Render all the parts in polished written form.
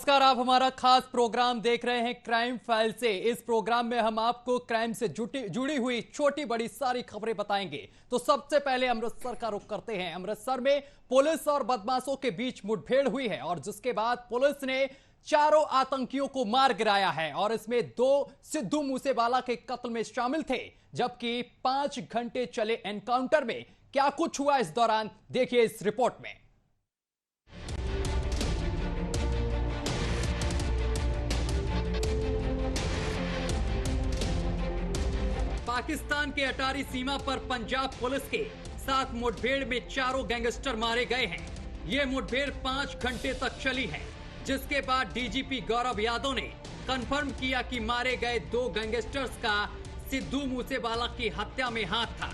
नमस्कार, आप हमारा खास प्रोग्राम देख रहे हैं क्राइम फाइल से। इस प्रोग्राम में हम आपको क्राइम से जुड़ी हुई छोटी बड़ी सारी खबरें बताएंगे। तो सबसे पहले अमृतसर का रुख करते हैं। अमृतसर में पुलिस और बदमाशों के बीच मुठभेड़ हुई है और जिसके बाद पुलिस ने चारों आतंकियों को मार गिराया है और इसमें 2 सिद्धू मूसेवाला के कत्ल में शामिल थे। जबकि 5 घंटे चले एनकाउंटर में क्या कुछ हुआ इस दौरान, देखिए इस रिपोर्ट में। पाकिस्तान के अटारी सीमा पर पंजाब पुलिस के साथ मुठभेड़ में चारों गैंगस्टर मारे गए हैं। ये मुठभेड़ 5 घंटे तक चली है, जिसके बाद डीजीपी गौरव यादव ने कंफर्म किया कि मारे गए 2 गैंगस्टर्स का सिद्धू मूसेवाला की हत्या में हाथ था।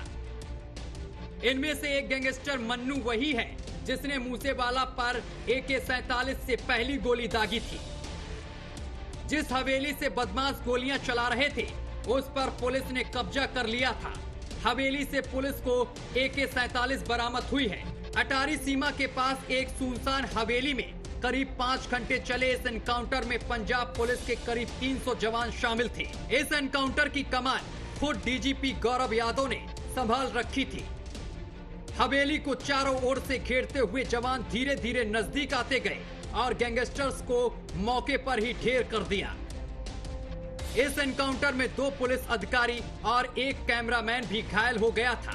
इनमें से एक गैंगस्टर मन्नू वही है जिसने मूसेवाला पर AK-47 से पहली गोली दागी थी। जिस हवेली से बदमाश गोलियां चला रहे थे उस पर पुलिस ने कब्जा कर लिया था। हवेली से पुलिस को AK-47 बरामद हुई है। अटारी सीमा के पास एक सुनसान हवेली में करीब 5 घंटे चले इस एनकाउंटर में पंजाब पुलिस के करीब 300 जवान शामिल थे। इस एनकाउंटर की कमान खुद डीजीपी गौरव यादव ने संभाल रखी थी। हवेली को चारों ओर से घेरते हुए जवान धीरे धीरे नजदीक आते गए और गैंगस्टर्स को मौके पर ही ढेर कर दिया। इस एनकाउंटर में 2 पुलिस अधिकारी और 1 कैमरामैन भी घायल हो गया था।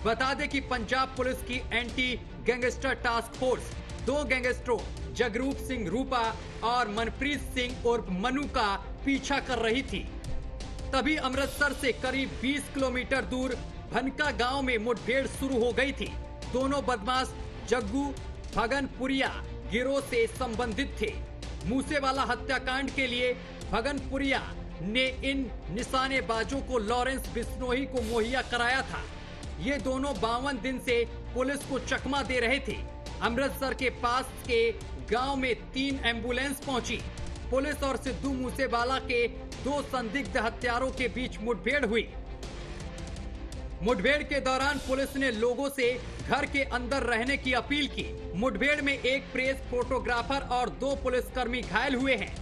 बता दें कि पंजाब पुलिस की एंटी गैंगस्टर टास्क फोर्स 2 गैंगस्टरों जगरूप सिंह रूपा और मनप्रीत सिंह उर्फ मनु का पीछा कर रही थी। तभी अमृतसर से करीब 20 किलोमीटर दूर भनका गांव में मुठभेड़ शुरू हो गई थी। दोनों बदमाश जग्गू भगनपुरिया गिरोह से संबंधित थे। मूसेवाला हत्याकांड के लिए भगनपुरिया ने इन निशानेबाजों को लॉरेंस बिश्नोई को मुहैया कराया था। ये दोनों 52 दिन से पुलिस को चकमा दे रहे थे। अमृतसर के पास के गांव में 3 एम्बुलेंस पहुंची। पुलिस और सिद्धू मूसेवाला के 2 संदिग्ध हत्यारों के बीच मुठभेड़ हुई। मुठभेड़ के दौरान पुलिस ने लोगों से घर के अंदर रहने की अपील की। मुठभेड़ में एक प्रेस फोटोग्राफर और 2 पुलिसकर्मी घायल हुए हैं।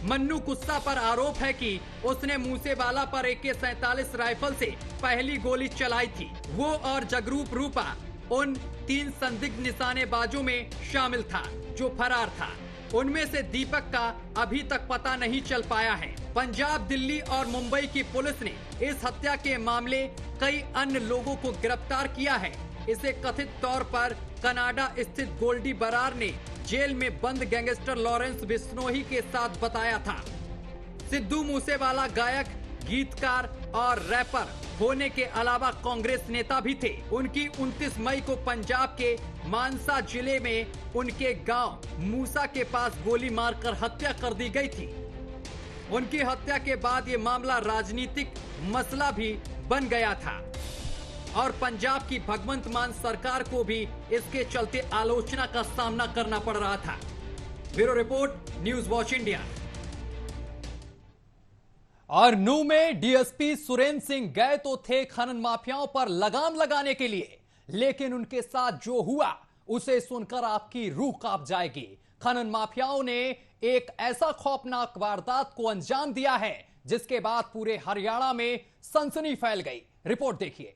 मन्नू गुस्सा पर आरोप है कि उसने मूसेवाला पर AK-47 राइफल से पहली गोली चलाई थी। वो और जगरूप रूपा उन 3 संदिग्ध निशानेबाजों में शामिल था जो फरार था। उनमें से दीपक का अभी तक पता नहीं चल पाया है। पंजाब, दिल्ली और मुंबई की पुलिस ने इस हत्या के मामले कई अन्य लोगों को गिरफ्तार किया है। इसे कथित तौर पर कनाडा स्थित गोल्डी बरार ने जेल में बंद गैंगस्टर लॉरेंस बिश्नोई के साथ बताया था। सिद्धू मूसेवाला गायक, गीतकार और रैपर होने के अलावा कांग्रेस नेता भी थे। उनकी 29 मई को पंजाब के मानसा जिले में उनके गांव मूसा के पास गोली मारकर हत्या कर दी गई थी। उनकी हत्या के बाद ये मामला राजनीतिक मसला भी बन गया था और पंजाब की भगवंत मान सरकार को भी इसके चलते आलोचना का सामना करना पड़ रहा था। Bureau report, news watch India. और नूह में डीएसपी सुरेंद्र सिंह गए तो थे खनन माफियाओं पर लगाम लगाने के लिए, लेकिन उनके साथ जो हुआ उसे सुनकर आपकी रूह कांप जाएगी। खनन माफियाओं ने एक ऐसा खौफनाक वारदात को अंजाम दिया है जिसके बाद पूरे हरियाणा में सनसनी फैल गई। रिपोर्ट देखिए।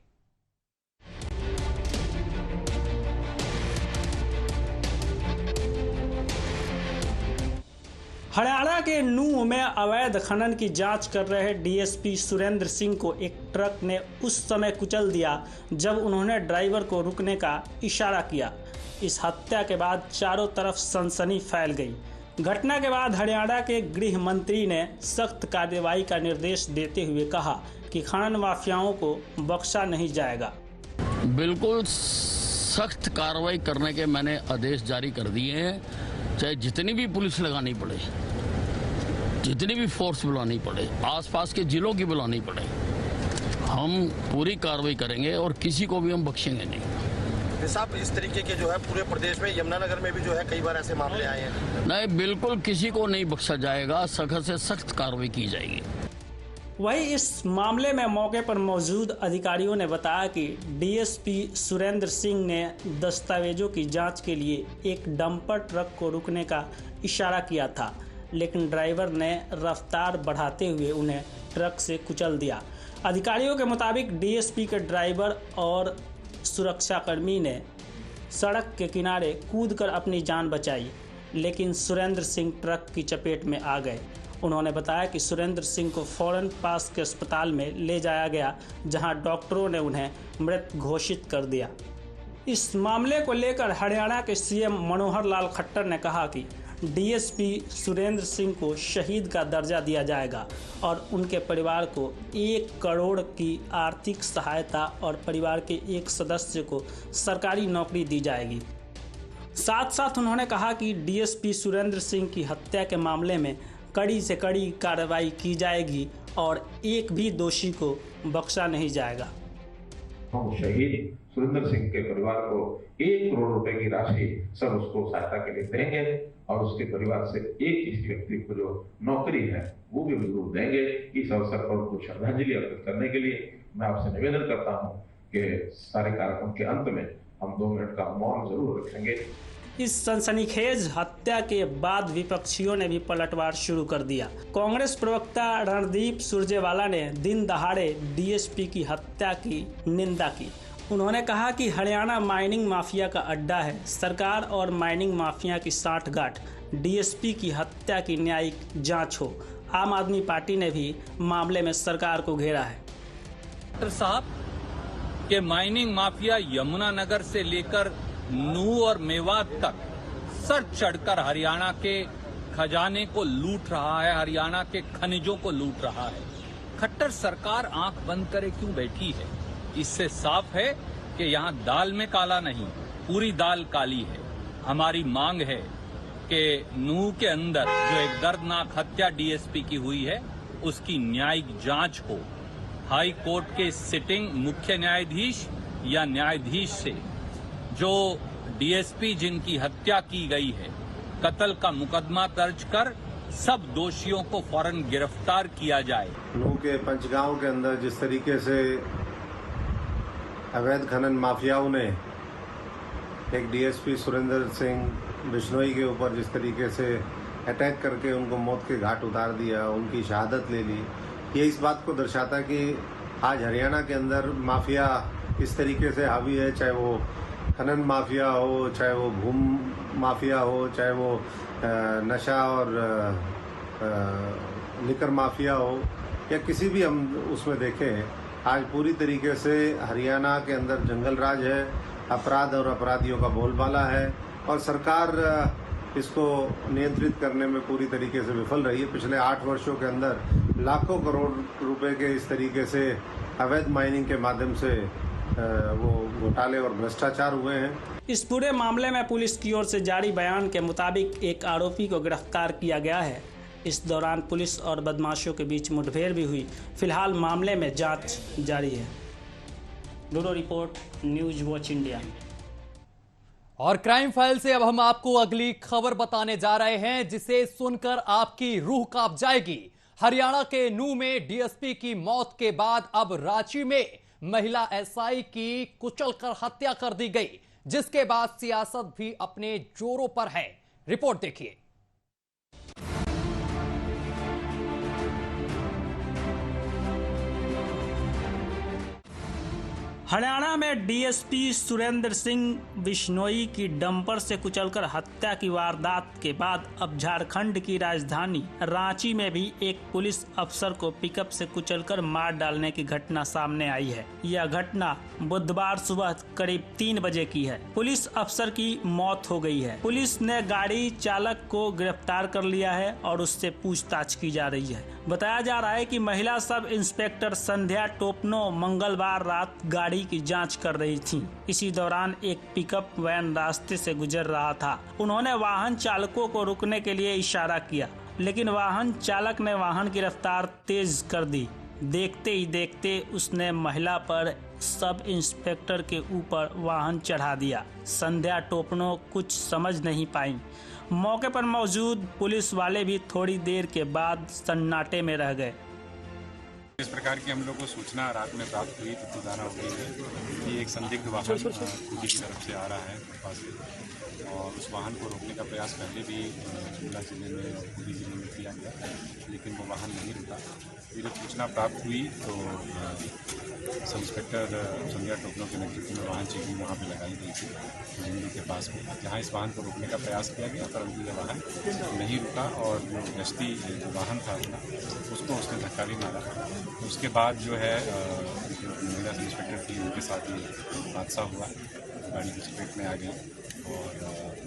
हरियाणा के नूह में अवैध खनन की जांच कर रहे डीएसपी सुरेंद्र सिंह को एक ट्रक ने उस समय कुचल दिया जब उन्होंने ड्राइवर को रुकने का इशारा किया। इस हत्या के बाद चारों तरफ सनसनी फैल गई। घटना के बाद हरियाणा के गृह मंत्री ने सख्त कार्रवाई का निर्देश देते हुए कहा कि खनन माफियाओं को बख्शा नहीं जाएगा। बिल्कुल सख्त कार्रवाई करने के मैंने आदेश जारी कर दिए हैं, चाहे जितनी भी पुलिस लगानी पड़े, जितनी भी फोर्स बुलानी पड़े, आसपास के जिलों की बुलानी पड़े, हम पूरी कार्रवाई करेंगे और किसी को भी हम बख्शेंगे नहीं। साहब, इस तरीके के जो है पूरे प्रदेश में, यमुनानगर में भी जो है कई बार ऐसे मामले आए हैं। नहीं, बिल्कुल किसी को नहीं बख्शा जाएगा, सख्त से सख्त कार्रवाई की जाएगी। वहीं इस मामले में मौके पर मौजूद अधिकारियों ने बताया कि डीएसपी सुरेंद्र सिंह ने दस्तावेजों की जांच के लिए एक डंपर ट्रक को रुकने का इशारा किया था, लेकिन ड्राइवर ने रफ्तार बढ़ाते हुए उन्हें ट्रक से कुचल दिया। अधिकारियों के मुताबिक डीएसपी के ड्राइवर और सुरक्षाकर्मी ने सड़क के किनारे कूदकर अपनी जान बचाई, लेकिन सुरेंद्र सिंह ट्रक की चपेट में आ गए। उन्होंने बताया कि सुरेंद्र सिंह को फौरन पास के अस्पताल में ले जाया गया, जहां डॉक्टरों ने उन्हें मृत घोषित कर दिया। इस मामले को लेकर हरियाणा के सीएम मनोहर लाल खट्टर ने कहा कि डीएसपी सुरेंद्र सिंह को शहीद का दर्जा दिया जाएगा और उनके परिवार को 1 करोड़ की आर्थिक सहायता और परिवार के एक सदस्य को सरकारी नौकरी दी जाएगी। साथ साथ उन्होंने कहा कि डीएसपी सुरेंद्र सिंह की हत्या के मामले में कड़ी से कड़ी कार्रवाई की जाएगी और एक भी दोषी को बख्शा नहीं जाएगा। हम शहीद सुरेंद्र सिंह के परिवार को 1 करोड़ रुपए की राशि सब उसको सहायता के लिए देंगे और उसके परिवार से एक इस व्यक्ति को जो नौकरी है वो भी जरूर देंगे। इस अवसर पर उनको श्रद्धांजलि अर्पित करने के लिए मैं आपसे निवेदन करता हूँ कि सारे कार्यक्रम के अंत में हम 2 मिनट का मौन जरूर रखेंगे। इस सनसनीखेज हत्या के बाद विपक्षियों ने भी पलटवार शुरू कर दिया। कांग्रेस प्रवक्ता रणदीप सुरजेवाला ने दिन दहाड़े डीएसपी की हत्या की निंदा की। उन्होंने कहा कि हरियाणा माइनिंग माफिया का अड्डा है। सरकार और माइनिंग माफिया की साठगांठ, डीएसपी की हत्या की न्यायिक जांच हो। आम आदमी पार्टी ने भी मामले में सरकार को घेरा है। डॉक्टर साहब के माइनिंग माफिया यमुनानगर से लेकर नूह और मेवात तक सर चढ़कर हरियाणा के खजाने को लूट रहा है, हरियाणा के खनिजों को लूट रहा है। खट्टर सरकार आंख बंद करे क्यों बैठी है? इससे साफ है कि यहाँ दाल में काला नहीं, पूरी दाल काली है। हमारी मांग है कि नूह के अंदर जो एक दर्दनाक हत्या डीएसपी की हुई है उसकी न्यायिक जांच हो। हाई कोर्ट के सिटिंग मुख्य न्यायाधीश या न्यायाधीश से जो डीएसपी जिनकी हत्या की गई है, कत्ल का मुकदमा दर्ज कर सब दोषियों को फौरन गिरफ्तार किया जाए। नूह के पंचगांव के अंदर जिस तरीके से अवैध खनन माफियाओं ने एक डीएसपी सुरेंद्र सिंह बिश्नोई के ऊपर जिस तरीके से अटैक करके उनको मौत के घाट उतार दिया, उनकी शहादत ले ली, ये इस बात को दर्शाता कि आज हरियाणा के अंदर माफिया किस तरीके से हावी है। चाहे वो खनन माफिया हो, चाहे वो भूमि माफिया हो, चाहे वो नशा और लिकर माफिया हो, या किसी भी हम उसमें देखें, आज पूरी तरीके से हरियाणा के अंदर जंगल राज है, अपराध और अपराधियों का बोलबाला है और सरकार इसको नियंत्रित करने में पूरी तरीके से विफल रही है। पिछले 8 वर्षों के अंदर लाखों करोड़ रुपए के इस तरीके से अवैध माइनिंग के माध्यम से वो घोटाले और भ्रष्टाचार हुए हैं। इस पूरे मामले में पुलिस की ओर से जारी बयान के मुताबिक एक आरोपी को गिरफ्तार किया गया है। इस दौरान पुलिस और बदमाशों के बीच मुठभेड़ भी हुई। फिलहाल मामले में जांच जारी है। Bureau report, news watch India. और क्राइम फाइल से अब हम आपको अगली खबर बताने जा रहे हैं, जिसे सुनकर आपकी रूह कांप जाएगी। हरियाणा के नूह में डीएसपी की मौत के बाद अब रांची में महिला एसआई की कुचलकर हत्या कर दी गई, जिसके बाद सियासत भी अपने जोरों पर है। रिपोर्ट देखिए। हरियाणा में डीएसपी सुरेंद्र सिंह बिश्नोई की डंपर से कुचलकर हत्या की वारदात के बाद अब झारखंड की राजधानी रांची में भी एक पुलिस अफसर को पिकअप से कुचलकर मार डालने की घटना सामने आई है। यह घटना बुधवार सुबह करीब 3 बजे की है। पुलिस अफसर की मौत हो गई है। पुलिस ने गाड़ी चालक को गिरफ्तार कर लिया है और उससे पूछताछ की जा रही है। बताया जा रहा है कि महिला सब इंस्पेक्टर संध्या टोपनो मंगलवार रात गाड़ी की जांच कर रही थी। इसी दौरान एक पिकअप वैन रास्ते से गुजर रहा था। उन्होंने वाहन चालकों को रुकने के लिए इशारा किया, लेकिन वाहन चालक ने वाहन की रफ्तार तेज कर दी। देखते ही देखते उसने महिला पर सब इंस्पेक्टर के ऊपर वाहन चढ़ा दिया। संध्या टोपनो कुछ समझ नहीं पाई। मौके पर मौजूद पुलिस वाले भी थोड़ी देर के बाद सन्नाटे में रह गए। इस प्रकार की हम लोग को सूचना रात में प्राप्त हुई तो जाना हो गई है कि एक संदिग्ध वाहन खूंटी की तरफ से आ रहा है पास से, और उस वाहन को रोकने का प्रयास पहले भी शिमला जिले में और खूंटी जिले में किया गया, लेकिन वो वाहन नहीं रुका। फिर जब सूचना प्राप्त हुई तो सब इंस्पेक्टर संध्या टोपनो के नेतृत्व में वाहन चेकिंग वहाँ पे लगाई गई थी जिंदगी के पास में, जहाँ इस वाहन को रोकने का प्रयास किया गया, परंतु यह वाहन नहीं रुका और जो गश्ती जो वाहन था अपना उसको उसने धक्का भी मारा। उसके बाद जो है जो महिला सब इंस्पेक्टर थी उनके साथ ये हादसा हुआ, गाड़ी की चपेट में आ गई और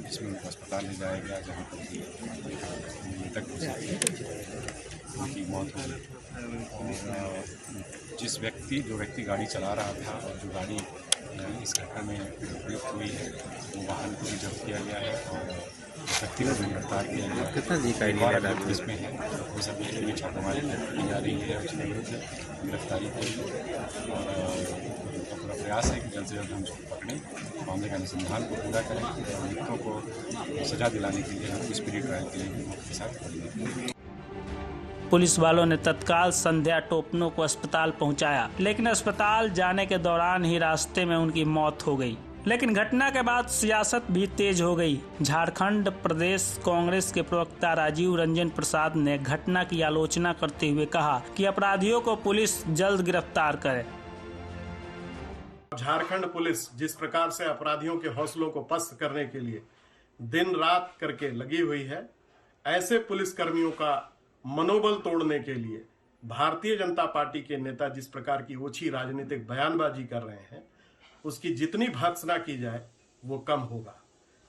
जिसमें उनको अस्पताल ले जाया गया, जहाँ पर कि मृतक उनकी मौत हो गई। और जो व्यक्ति गाड़ी चला रहा था और जो गाड़ी इस घटना में प्रयुक्त हुई है वो वाहन को भी जब्त किया गया है और व्यक्ति को गिरफ्तार किया गया है। कितना इसमें है वो सब के लिए छापेमारी की जा रही है, उसके विरुद्ध गिरफ्तारी की और प्रयास है कि जल्द से जल्द हम उसको पकड़ें, मामले का अनुसंधान को पूरा करें और मृतकों को सजा दिलाने के लिए हम स्पिरिट ट्रायल के लिए मौत के साथ करेंगे। पुलिस वालों ने तत्काल संध्या टोपनो को अस्पताल पहुंचाया, लेकिन अस्पताल जाने के दौरान ही रास्ते में उनकी मौत हो गई। लेकिन घटना के बाद सियासत भी तेज हो गई। झारखंड प्रदेश कांग्रेस के प्रवक्ता राजीव रंजन प्रसाद ने घटना की आलोचना करते हुए कहा कि अपराधियों को पुलिस जल्द गिरफ्तार करे। झारखंड पुलिस जिस प्रकार से अपराधियों के हौसलों को पस्त करने के लिए दिन रात करके लगी हुई है, ऐसे पुलिस कर्मियों का मनोबल तोड़ने के लिए भारतीय जनता पार्टी के नेता जिस प्रकार की ओछी राजनीतिक बयानबाजी कर रहे हैं, उसकी जितनी भर्त्सना की जाए वो कम होगा।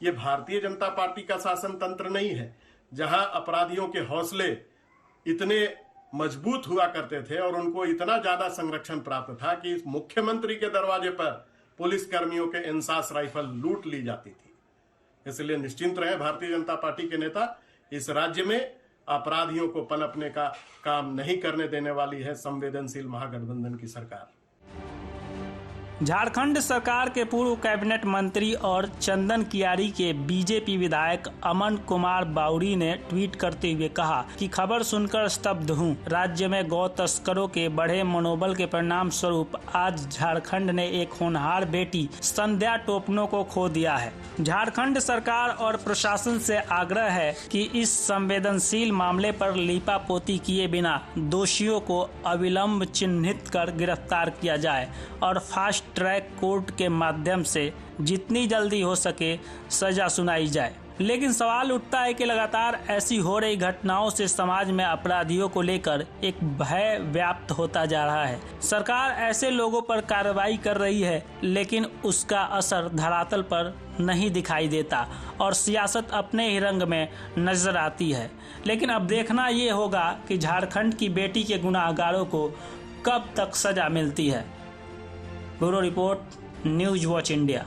ये भारतीय जनता पार्टी का शासन तंत्र नहीं है जहां अपराधियों के हौसले इतने मजबूत हुआ करते थे और उनको इतना ज्यादा संरक्षण प्राप्त था कि मुख्यमंत्री के दरवाजे पर पुलिस कर्मियों के इंसास राइफल लूट ली जाती थी। इसलिए निश्चिंत रहे भारतीय जनता पार्टी के नेता, इस राज्य में अपराधियों को पनपने का काम नहीं करने देने वाली है संवेदनशील महागठबंधन की सरकार। झारखंड सरकार के पूर्व कैबिनेट मंत्री और चंदन कियारी के बीजेपी विधायक अमन कुमार बाउरी ने ट्वीट करते हुए कहा कि खबर सुनकर स्तब्ध हूं। राज्य में गौ तस्करों के बढ़े मनोबल के परिणाम स्वरूप आज झारखंड ने एक होनहार बेटी संध्या टोपनो को खो दिया है। झारखंड सरकार और प्रशासन से आग्रह है कि इस संवेदनशील मामले पर लीपापोती किए बिना दोषियों को अविलंब चिन्हित कर गिरफ्तार किया जाए और फास्ट ट्रैक कोर्ट के माध्यम से जितनी जल्दी हो सके सजा सुनाई जाए। लेकिन सवाल उठता है कि लगातार ऐसी हो रही घटनाओं से समाज में अपराधियों को लेकर एक भय व्याप्त होता जा रहा है। सरकार ऐसे लोगों पर कार्रवाई कर रही है, लेकिन उसका असर धरातल पर नहीं दिखाई देता और सियासत अपने ही रंग में नजर आती है। लेकिन अब देखना ये होगा कि झारखंड की बेटी के गुनाहगारों को कब तक सजा मिलती है। Bureau report, news watch India.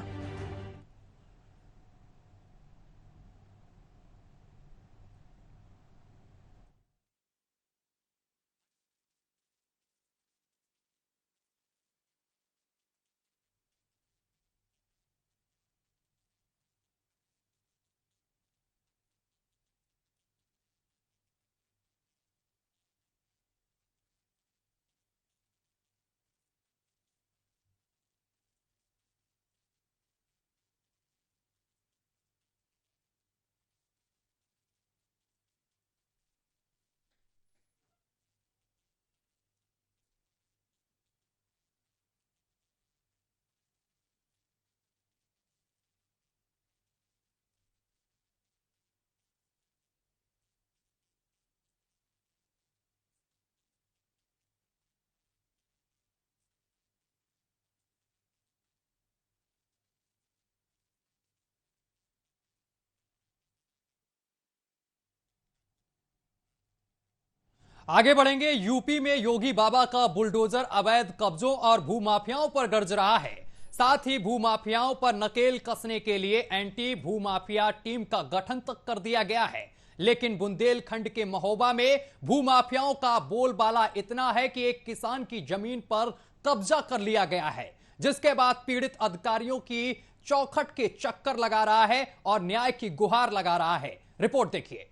आगे बढ़ेंगे। यूपी में योगी बाबा का बुलडोजर अवैध कब्जों और भूमाफियाओं पर गरज रहा है। साथ ही भूमाफियाओं पर नकेल कसने के लिए एंटी भूमाफिया टीम का गठन तक कर दिया गया है। लेकिन बुंदेलखंड के महोबा में भूमाफियाओं का बोलबाला इतना है कि एक किसान की जमीन पर कब्जा कर लिया गया है, जिसके बाद पीड़ित अधिकारियों की चौखट के चक्कर लगा रहा है और न्याय की गुहार लगा रहा है। रिपोर्ट देखिए।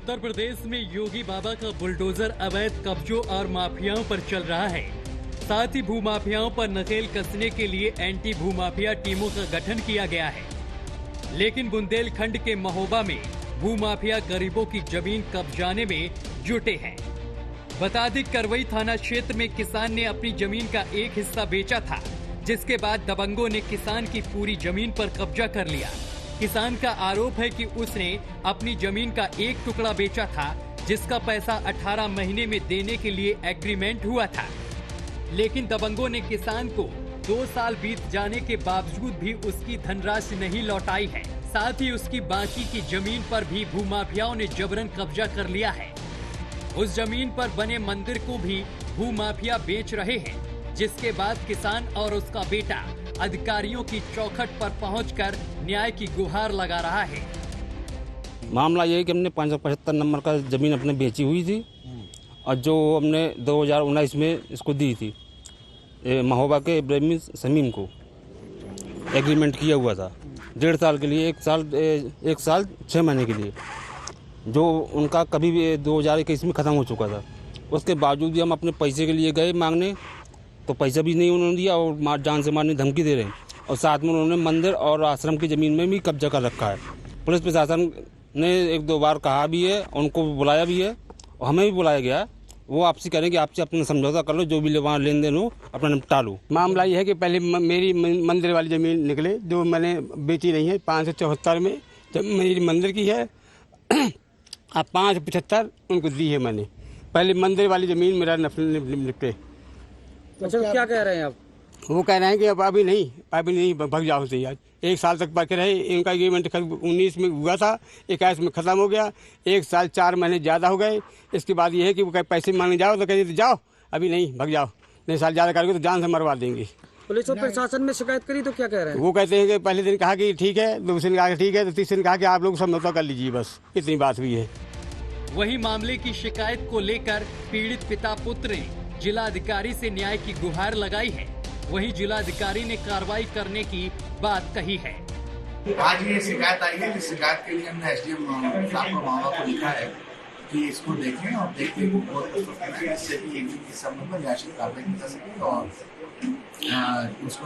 उत्तर प्रदेश में योगी बाबा का बुलडोजर अवैध कब्जों और माफियाओं पर चल रहा है। साथ ही भूमाफियाओं पर नकेल कसने के लिए एंटी भूमाफिया टीमों का गठन किया गया है। लेकिन बुंदेलखंड के महोबा में भूमाफिया गरीबों की जमीन कब्जाने में जुटे हैं। बता दें, करवई थाना क्षेत्र में किसान ने अपनी जमीन का एक हिस्सा बेचा था, जिसके बाद दबंगों ने किसान की पूरी जमीन पर कब्जा कर लिया। किसान का आरोप है कि उसने अपनी जमीन का एक टुकड़ा बेचा था, जिसका पैसा 18 महीने में देने के लिए एग्रीमेंट हुआ था। लेकिन दबंगों ने किसान को 2 साल बीत जाने के बावजूद भी उसकी धनराशि नहीं लौटाई है। साथ ही उसकी बाकी की जमीन पर भी भूमाफियाओं ने जबरन कब्जा कर लिया है। उस जमीन पर बने मंदिर को भी भूमाफिया बेच रहे हैं, जिसके बाद किसान और उसका बेटा अधिकारियों की चौखट पर पहुंचकर न्याय की गुहार लगा रहा है। मामला ये है कि हमने 575 नंबर का जमीन अपने बेची हुई थी और जो हमने 2019 में इसको दी थी महोबा के इब्राहिम समीम को एग्रीमेंट किया हुआ था 1.5 साल के लिए, 1 साल 6 महीने के लिए, जो उनका कभी भी 2021 में ख़त्म हो चुका था। उसके बावजूद भी हम अपने पैसे के लिए गए मांगने, तो पैसा भी नहीं उन्होंने दिया और जान से मारने धमकी दे रहे हैं। और साथ में उन्होंने मंदिर और आश्रम की ज़मीन में भी कब्जा कर रखा है। पुलिस प्रशासन ने 1-2 बार कहा भी है, उनको बुलाया भी है और हमें भी बुलाया गया। वो आपसे करें कि आपसे अपना समझौता कर लो, जो भी वहाँ लेन देन हो अपना निपटा लो। मामला ये है कि पहले मेरी मंदिर वाली ज़मीन निकले, जो मैंने बेची नहीं है 574 में, जब मेरी मंदिर की है अब 575 उनको दी है मैंने। पहले मंदिर वाली ज़मीन मेरा निपटे। अच्छा, क्या कह रहे हैं आप? वो कह रहे हैं कि अब अभी नहीं भग जाओ से आज 1 साल तक बाकी रहे। इनका एग्रीमेंट 19 में हुआ था, 21 में ख़त्म हो गया। 1 साल 4 महीने ज़्यादा हो गए। इसके बाद ये है कि वो कहीं पैसे मांगने जाओ तो कहते जाओ, अभी नहीं, भग जाओ, नहीं साल ज़्यादा करोगे तो जान से मरवा देंगे। पुलिस और प्रशासन में शिकायत करी तो क्या कह रहे हैं? वो कहते हैं कि पहले दिन कहा कि ठीक है, दूसरे दिन कहा कि ठीक है, तो तीसरे दिन कहा कि आप लोग समझौता कर लीजिए, बस इतनी बात हुई है। वही मामले की शिकायत को लेकर पीड़ित पिता पुत्र ने जिलाधिकारी से न्याय की गुहार लगाई है। वहीं जिलाधिकारी ने कार्रवाई करने की बात कही है। आज ये शिकायत आई है, इस शिकायत के लिए हमने एसडीएम साहब को मामला को लिखा है कि इसको देखें और देख के इससे भी इस संबंध में न्यायिक कार्रवाई की जा सके और उसको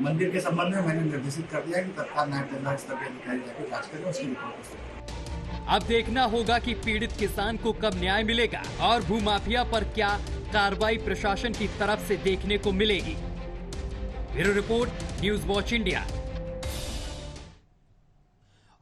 मंदिर के संबंध में मैंने निर्देशित कर दिया कि तत्काल न्याय दंडाधिकारी स्तर के अधिकारी जाकर जांच करें, उसकी रिपोर्ट। अब देखना होगा कि पीड़ित किसान को कब न्याय मिलेगा और भूमाफिया पर क्या कार्रवाई प्रशासन की तरफ से देखने को मिलेगी। Bureau report, news watch India.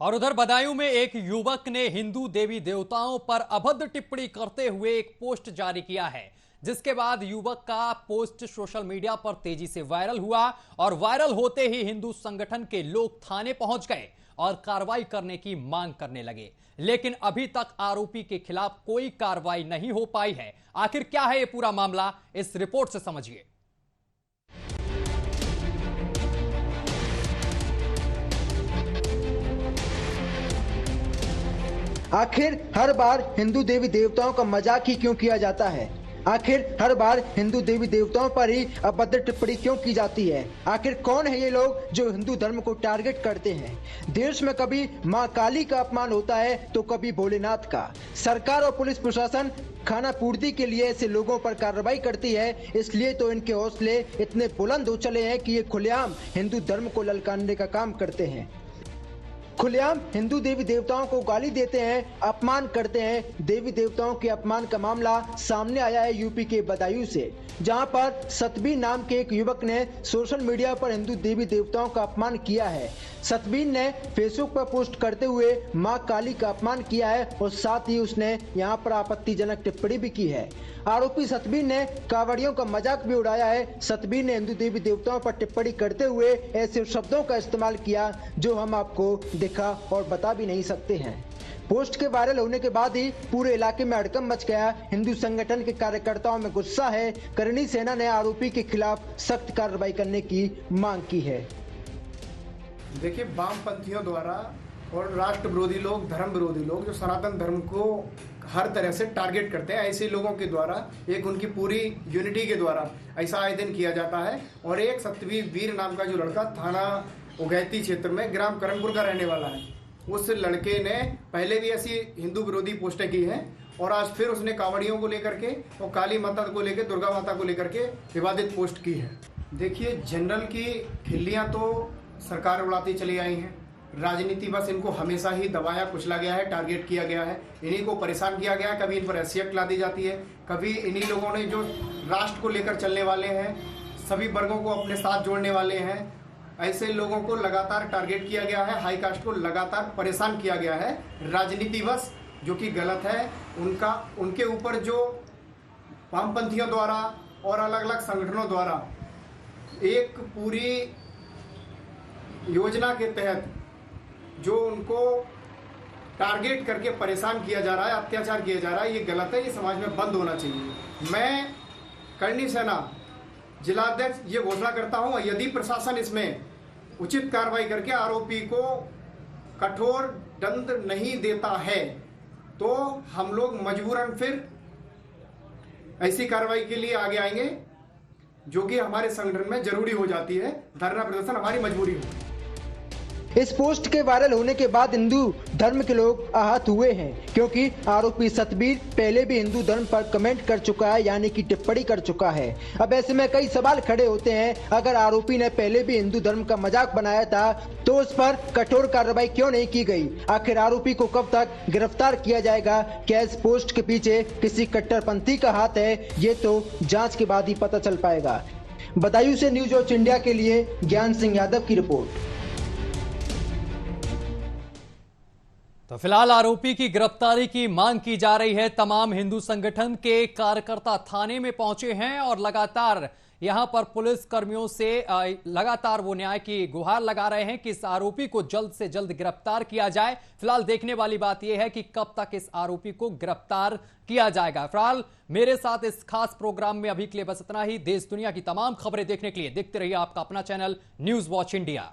और उधर बदायूं में एक युवक ने हिंदू देवी देवताओं पर अभद्र टिप्पणी करते हुए एक पोस्ट जारी किया है, जिसके बाद युवक का पोस्ट सोशल मीडिया पर तेजी से वायरल हुआ और वायरल होते ही हिंदू संगठन के लोग थाने पहुंच गए और कार्रवाई करने की मांग करने लगे। लेकिन अभी तक आरोपी के खिलाफ कोई कार्रवाई नहीं हो पाई है। आखिर क्या है ये पूरा मामला, इस रिपोर्ट से समझिए। आखिर हर बार हिंदू देवी देवताओं का मजाक ही क्यों किया जाता है? आखिर हर बार हिंदू देवी देवताओं पर ही अभद्र टिप्पणी क्यों की जाती है? आखिर कौन है ये लोग जो हिंदू धर्म को टारगेट करते हैं? देश में कभी मां काली का अपमान होता है तो कभी भोलेनाथ का। सरकार और पुलिस प्रशासन खाना पूर्ति के लिए ऐसे लोगों पर कार्रवाई करती है, इसलिए तो इनके हौसले इतने बुलंद हो चले हैं कि ये खुलेआम हिंदू धर्म को ललकारने का काम करते हैं। खुलेआम हिंदू देवी देवताओं को गाली देते हैं, अपमान करते हैं। देवी देवताओं के अपमान का मामला सामने आया है यूपी के बदायूं से, जहां पर सतबीर नाम के एक युवक ने सोशल मीडिया पर हिंदू देवी देवताओं का अपमान किया है। सतबीर ने फेसबुक पर पोस्ट करते हुए मां काली का अपमान किया है और साथ ही उसने यहां पर आपत्तिजनक टिप्पणी भी की है। आरोपी सतबीर ने कांवड़ियों का मजाक भी उड़ाया है। सतबीर ने हिंदू देवी देवताओं पर टिप्पणी करते हुए ऐसे शब्दों का इस्तेमाल किया जो हम आपको दिखा और बता भी नहीं सकते हैं। पोस्ट के वायरल होने के बाद ही पूरे इलाके में हड़कंप मच गया। हिंदू संगठन के कार्यकर्ताओं में गुस्सा है। करणी सेना ने आरोपी के खिलाफ सख्त कार्रवाई करने की मांग की है। देखिए, वामपंथियों द्वारा और राष्ट्र विरोधी लोग, धर्म विरोधी लोग जो सनातन धर्म को हर तरह से टारगेट करते हैं, ऐसे लोगों के द्वारा एक उनकी पूरी यूनिटी के द्वारा ऐसा आयोजन किया जाता है। और एक सतबीर नाम का जो लड़का थाना उगैती क्षेत्र में ग्राम करमपुर का रहने वाला है, उस लड़के ने पहले भी ऐसी हिंदू विरोधी पोस्टें की हैं और आज फिर उसने कांवड़ियों को लेकर के और काली माता को लेकर, दुर्गा माता को लेकर के विवादित पोस्ट की है। देखिए, जनरल की खिल्लियां तो सरकार उड़ाती चली आई हैं। राजनीति बस इनको हमेशा ही दबाया कुचला गया है, टारगेट किया गया है, इन्हीं को परेशान किया गया है। कभी इन पर हैसियत ला दी जाती है, कभी इन्हीं लोगों ने जो राष्ट्र को लेकर चलने वाले हैं, सभी वर्गों को अपने साथ जोड़ने वाले हैं, ऐसे लोगों को लगातार टारगेट किया गया है। हाई कास्ट को लगातार परेशान किया गया है राजनीति बस, जो कि गलत है। उनके ऊपर जो वामपंथियों द्वारा और अलग अलग संगठनों द्वारा एक पूरी योजना के तहत जो उनको टारगेट करके परेशान किया जा रहा है, अत्याचार किया जा रहा है, ये गलत है। ये समाज में बंद होना चाहिए। मैं करणी सेना जिलाध्यक्ष ये घोषणा करता हूं, यदि प्रशासन इसमें उचित कार्रवाई करके आरोपी को कठोर दंड नहीं देता है तो हम लोग मजबूरन फिर ऐसी कार्रवाई के लिए आगे आएंगे, जो कि हमारे संगठन में जरूरी हो जाती है। धरना प्रदर्शन हमारी मजबूरी हो। इस पोस्ट के वायरल होने के बाद हिंदू धर्म के लोग आहत हुए हैं, क्योंकि आरोपी सतबीर पहले भी हिंदू धर्म पर कमेंट कर चुका है, यानी कि टिप्पणी कर चुका है। अब ऐसे में कई सवाल खड़े होते हैं, अगर आरोपी ने पहले भी हिंदू धर्म का मजाक बनाया था तो उस पर कठोर कार्रवाई क्यों नहीं की गई? आखिर आरोपी को कब तक गिरफ्तार किया जाएगा? क्या इस पोस्ट के पीछे किसी कट्टरपंथी का हाथ है? ये तो जाँच के बाद ही पता चल पाएगा। बदायूं से न्यूज वॉच इंडिया के लिए ज्ञान सिंह यादव की रिपोर्ट। तो फिलहाल आरोपी की गिरफ्तारी की मांग की जा रही है। तमाम हिंदू संगठन के कार्यकर्ता थाने में पहुंचे हैं और लगातार यहां पर पुलिस कर्मियों से लगातार वो न्याय की गुहार लगा रहे हैं कि इस आरोपी को जल्द से जल्द गिरफ्तार किया जाए। फिलहाल देखने वाली बात यह है कि कब तक इस आरोपी को गिरफ्तार किया जाएगा। फिलहाल मेरे साथ इस खास प्रोग्राम में अभी के लिए बस इतना ही। देश दुनिया की तमाम खबरें देखने के लिए देखते रहिए आपका अपना चैनल न्यूज वॉच इंडिया।